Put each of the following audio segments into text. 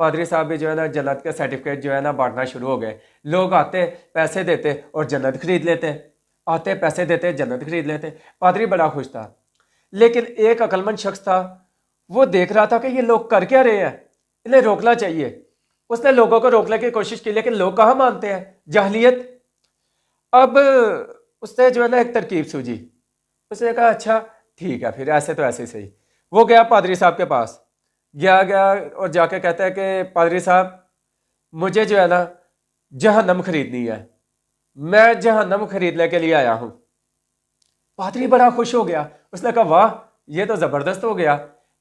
پادری صاحب بھی جو ہے نا جنت کے سرٹیفکیٹ جو ہے نا بانٹنا شروع ہو گئے. لوگ آتے پیسے دیتے اور جنت خرید لیتے, آتے پیسے دیتے جنت خرید لیتے. پادری بڑا خوش تھا. لیکن ایک عقل مند شخص تھا, وہ دیکھ رہا تھا کہ یہ لوگ کر کیا رہے ہیں, انہیں روکنا چاہیے. اس نے لوگوں کو روکنے کی کوشش کی لیکن لوگ کہاں مانتے ہیں, جاہلیت. اب اس نے جو ہے نا ایک ترکیب سوجی. اس نے کہا اچھا ٹھیک ہے پھر ایسے تو ایسے صحیح. وہ گیا پادری صاحب کے پاس, گیا اور جا کے کہتا ہے کہ پادری صاحب مجھے جو ہے نا جہنم خریدنی ہے, میں جہنم خریدنے کے لیے آیا ہوں. پادری بڑا خوش ہو گیا. اس نے کہا واہ یہ تو زبردست ہو گیا,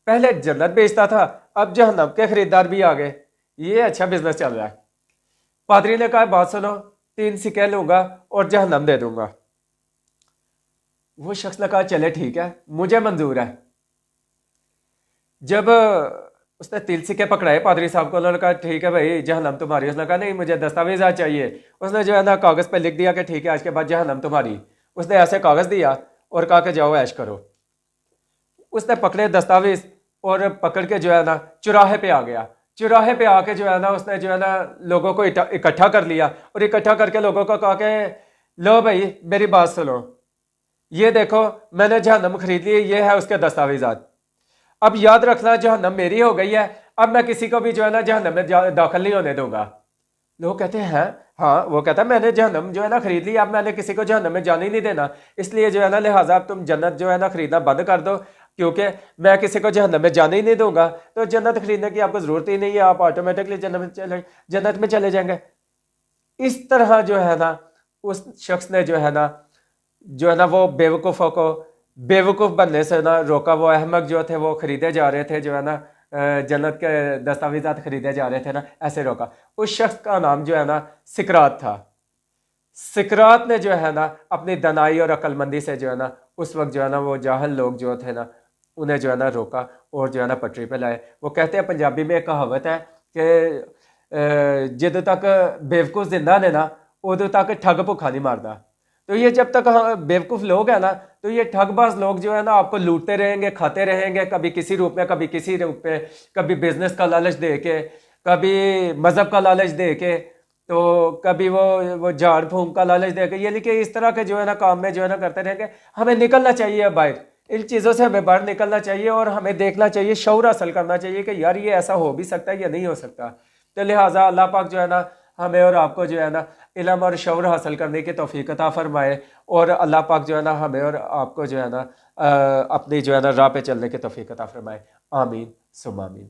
پہلے جنت بیچتا تھا اب جہنم کے خریدار بھی آ گئے, یہ اچھا بزنس چل رہا ہے. پادری نے کہا بات سنو, 3 سکے لوں گا اور جہنم دے دوں گا. وہ شخص نے کہا چلے ٹھیک ہے مجھے منظور ہے. جب اس نے 3 سکے پکڑائے پادری صاحب کو, انہوں نے کہا ٹھیک ہے بھائی جہنم تمہاری. اس نے کہا نہیں مجھے دستاویزات چاہیے. اس نے جو ہے نا کاغذ پہ لکھ دیا کہ ٹھیک ہے آج کے بعد جہنم تمہاری. اس نے ایسے کاغذ دیا اور کہا کہ جاؤ عیش کرو. اس نے پکڑے دستاویز اور پکڑ کے جو ہے نا چوراہے پہ آ گیا. چوراہے پہ آ کے جو ہے نا اس نے جو ہے نا لوگوں کو اکٹھا کر لیا اور اکٹھا کر کے لوگوں کو کہا کہ لو بھائی میری بات سنو, یہ دیکھو میں نے جہنم خرید لی, یہ ہے اس کے دستاویزات. اب یاد رکھنا جہنم میری ہو گئی ہے, اب میں کسی کو بھی جو ہے نا جہنم میں داخل نہیں ہونے دوں گا. لوگ کہتے ہیں ہاں, وہ کہتا ہے میں نے جہنم جو ہے نا خرید لی, اب میں نے کسی کو جہنم میں جانے ہی نہیں دینا, اس لیے جو ہے نا لہٰذا اب تم جنت جو ہے نا خریدنا بند کر دو, کیونکہ میں کسی کو جہنم میں جانے ہی نہیں دوں گا. تو جنت خریدنے کی آپ کو ضرورت ہی نہیں ہے, آپ آٹومیٹکلی جنت میں چلے جائیں گے. اس طرح جو ہے نا اس شخص نے جو ہے نا وہ بیوقوفوں کو بیوقوف بننے سے نہ روکا. وہ احمق جو تھے وہ خریدے جا رہے تھے, جو ہے نا جنت کے دستاویزات خریدے جا رہے تھے نا, ایسے روکا. اس شخص کا نام جو ہے نا سقراط تھا. سقراط نے جو ہے نا اپنی دنائی اور عقل مندی سے جو ہے نا اس وقت جو ہے نا وہ جاہل لوگ جو تھے نا انہیں جو ہے نا روکا اور جو ہے نا پٹری پہ لائے. وہ کہتے ہیں پنجابی میں ایک کہاوت ہے کہ جدو تک بیوقوف زندہ نے نا ادو تک ٹھگ بھوکھا نہیں مارتا. تو یہ جب تک بیوقوف لوگ ہیں نا تو یہ ٹھگ باز لوگ جو ہے نا آپ کو لوٹتے رہیں گے, کھاتے رہیں گے, کبھی کسی روپ میں کبھی کسی روپ میں, کبھی بزنس کا لالچ دے کے, کبھی مذہب کا لالچ دے کے, تو کبھی وہ جھاڑ پھونک کا لالچ دے کے. یعنی کہ اس طرح کے جو ہے نا کام میں جو ہے نا کرتے رہیں گے. ہمیں نکلنا چاہیے باہر, ان چیزوں سے ہمیں باہر نکلنا چاہیے اور ہمیں دیکھنا چاہیے, شعور حاصل کرنا چاہیے کہ یار یہ ایسا ہو بھی سکتا ہے یا نہیں ہو سکتا. تو لہٰذا اللہ پاک جو ہے نا ہمیں اور آپ کو جو ہے نا علم اور شعور حاصل کرنے کی توفیق عطا فرمائے, اور اللہ پاک جو ہے نا ہمیں اور آپ کو جو ہے نا اپنی جو ہے نا راہ پہ چلنے کی توفیق عطا فرمائے. آمین ثم آمین.